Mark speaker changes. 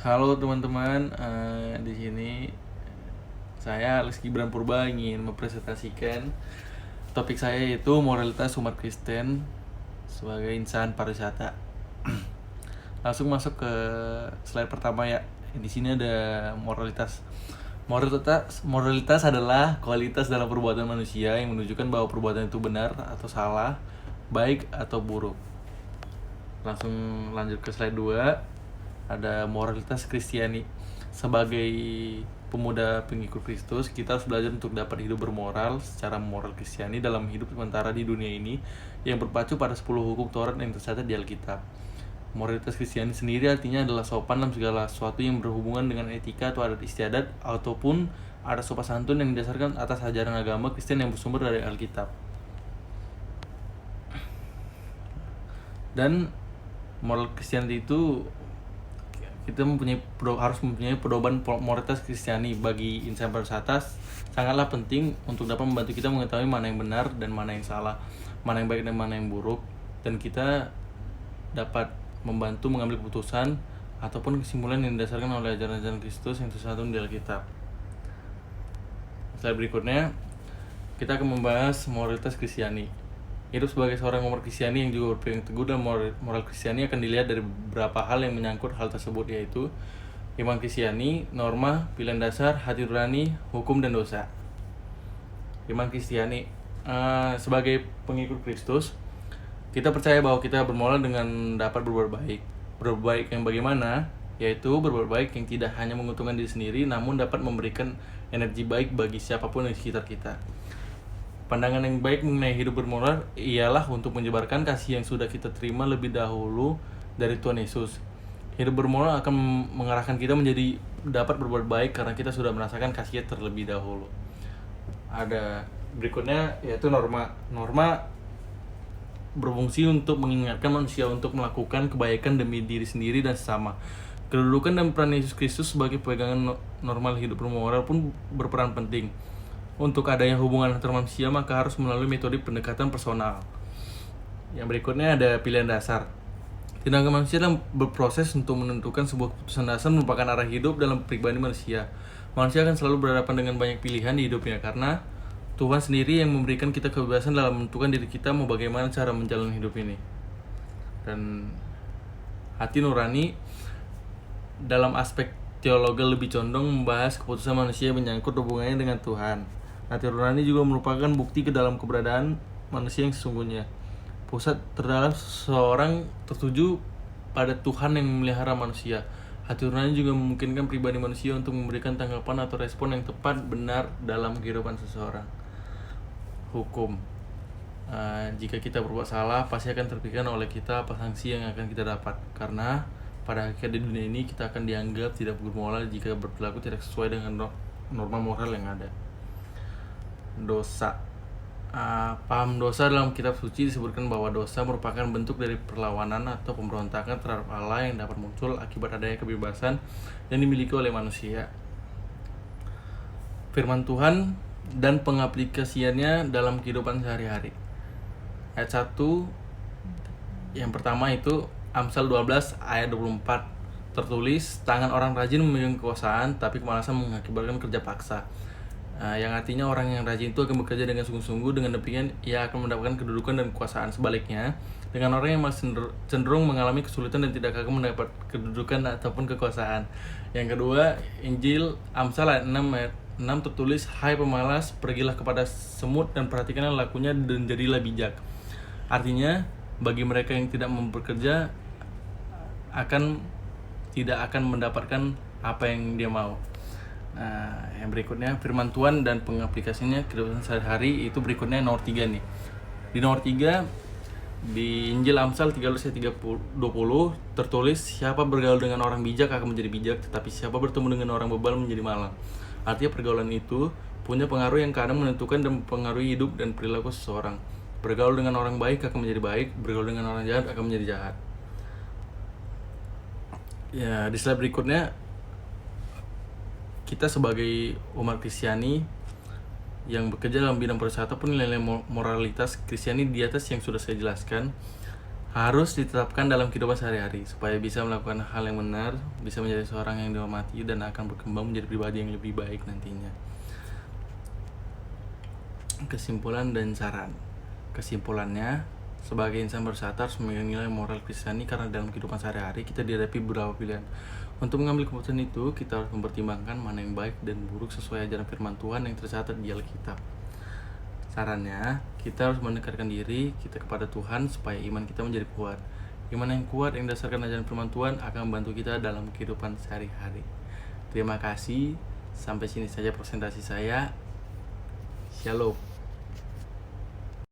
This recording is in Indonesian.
Speaker 1: Halo teman-teman, di sini saya Alex Gibran Purba ingin mempresentasikan topik saya yaitu moralitas umat Kristen sebagai insan pariwisata. Langsung masuk ke slide pertama ya. Di sini ada moralitas. Moralitas adalah kualitas dalam perbuatan manusia yang menunjukkan bahwa perbuatan itu benar atau salah, baik atau buruk. Langsung lanjut ke slide 2. Ada moralitas Kristiani. Sebagai pemuda pengikut Kristus, kita harus belajar untuk dapat hidup bermoral secara moral Kristiani dalam hidup sementara di dunia ini yang berpacu pada 10 hukum Taurat yang tercatat di Alkitab. Moralitas Kristiani sendiri artinya adalah sopan dalam segala sesuatu yang berhubungan dengan etika atau adat istiadat ataupun ada sopan santun yang didasarkan atas ajaran agama Kristen yang bersumber dari Alkitab. Dan moral Kristiani itu kita harus mempunyai pedoman moralitas Kristiani. Bagi insan pariwisata sangatlah penting untuk dapat membantu kita mengetahui mana yang benar dan mana yang salah, mana yang baik dan mana yang buruk, dan kita dapat membantu mengambil keputusan ataupun kesimpulan yang didasarkan oleh ajaran-ajaran Kristus yang tercantum di Alkitab. Slide berikutnya kita akan membahas moralitas Kristiani. Hidup sebagai seorang umat Kristiani yang juga berpegang teguh dalam moral Kristiani akan dilihat dari beberapa hal yang menyangkut hal tersebut, yaitu iman Kristiani, norma, pilihan dasar, hati nurani, hukum, dan dosa. Iman Kristiani, sebagai pengikut Kristus, kita percaya bahwa kita bermoral dengan dapat berbuat baik. Berbuat baik yang bagaimana? Yaitu berbuat baik yang tidak hanya menguntungkan diri sendiri, namun dapat memberikan energi baik bagi siapapun di sekitar kita. Pandangan yang baik mengenai hidup bermoral ialah untuk menyebarkan kasih yang sudah kita terima lebih dahulu dari Tuhan Yesus. Hidup bermoral akan mengarahkan kita menjadi dapat berbuat baik karena kita sudah merasakan kasih terlebih dahulu. Ada berikutnya yaitu norma. Norma berfungsi untuk mengingatkan manusia untuk melakukan kebaikan demi diri sendiri dan sesama. Kedudukan dan peran Yesus Kristus sebagai pegangan normal hidup bermoral pun berperan penting. Untuk adanya hubungan antar manusia, maka harus melalui metode pendekatan personal. Yang berikutnya ada pilihan dasar. Tindakan manusia dalam berproses untuk menentukan sebuah keputusan dasar merupakan arah hidup dalam pribadi manusia. Manusia akan selalu berhadapan dengan banyak pilihan di hidupnya karena Tuhan sendiri yang memberikan kita kebebasan dalam menentukan diri kita mau bagaimana cara menjalani hidup ini. Dan hati nurani dalam aspek teologi lebih condong membahas keputusan manusia yang menyangkut hubungannya dengan Tuhan. Hati nurani juga merupakan bukti ke dalam keberadaan manusia yang sesungguhnya. Pusat terdalam seseorang tertuju pada Tuhan yang memelihara manusia. Hati nurani juga memungkinkan pribadi manusia untuk memberikan tanggapan atau respon yang tepat benar dalam kehidupan seseorang. Hukum. Jika kita berbuat salah, pasti akan terpikirkan oleh kita apa sanksi yang akan kita dapat. Karena pada akhir di dunia ini kita akan dianggap tidak bermoral jika berperilaku tidak sesuai dengan norma moral yang ada. Dosa. Paham dosa dalam kitab suci disebutkan bahwa dosa merupakan bentuk dari perlawanan atau pemberontakan terhadap Allah yang dapat muncul akibat adanya kebebasan yang dimiliki oleh manusia. Firman Tuhan dan pengaplikasiannya dalam kehidupan sehari-hari. Ayat 1 yang pertama itu Amsal 12 ayat 24 tertulis, tangan orang rajin memegang kekuasaan, tapi kemalasan mengakibatkan kerja paksa. Yang artinya orang yang rajin itu akan bekerja dengan sungguh-sungguh, dengan demikian ia akan mendapatkan kedudukan dan kekuasaan. Sebaliknya, dengan orang yang masih cenderung mengalami kesulitan dan tidak akan mendapat kedudukan ataupun kekuasaan. Yang kedua, Injil Amsal ayat 6 tertulis, hai pemalas, pergilah kepada semut dan perhatikanlah lakunya dan jadilah bijak. Artinya, bagi mereka yang tidak bekerja tidak akan mendapatkan apa yang dia mau. Yang berikutnya firman Tuhan dan pengaplikasinya kehidupan sehari-hari itu berikutnya nomor 3 nih. Di nomor 3 di Injil Amsal 13 ayat 20 tertulis, siapa bergaul dengan orang bijak akan menjadi bijak, tetapi siapa bertemu dengan orang bebal menjadi malang. Artinya pergaulan itu punya pengaruh yang kadang menentukan dan mempengaruhi hidup dan perilaku seseorang. Bergaul dengan orang baik akan menjadi baik, bergaul dengan orang jahat akan menjadi jahat. Ya, di slide berikutnya kita sebagai umat Kristiani yang bekerja dalam bidang pariwisata pun nilai moralitas Kristiani di atas yang sudah saya jelaskan. harus ditetapkan dalam kehidupan sehari-hari supaya bisa melakukan hal yang benar, bisa menjadi seorang yang dihormati dan akan berkembang menjadi pribadi yang lebih baik nantinya. Kesimpulan dan saran. Kesimpulannya, sebagai insan bersatu harus memiliki nilai moral Kristiani karena dalam kehidupan sehari-hari kita dihadapi beberapa pilihan. Untuk mengambil keputusan itu, kita harus mempertimbangkan mana yang baik dan buruk sesuai ajaran firman Tuhan yang tercatat di Alkitab. Sarannya, kita harus mendekatkan diri kita kepada Tuhan supaya iman kita menjadi kuat. Iman yang kuat yang berdasarkan ajaran firman Tuhan akan membantu kita dalam kehidupan sehari-hari. Terima kasih. Sampai sini saja presentasi saya. Shalom.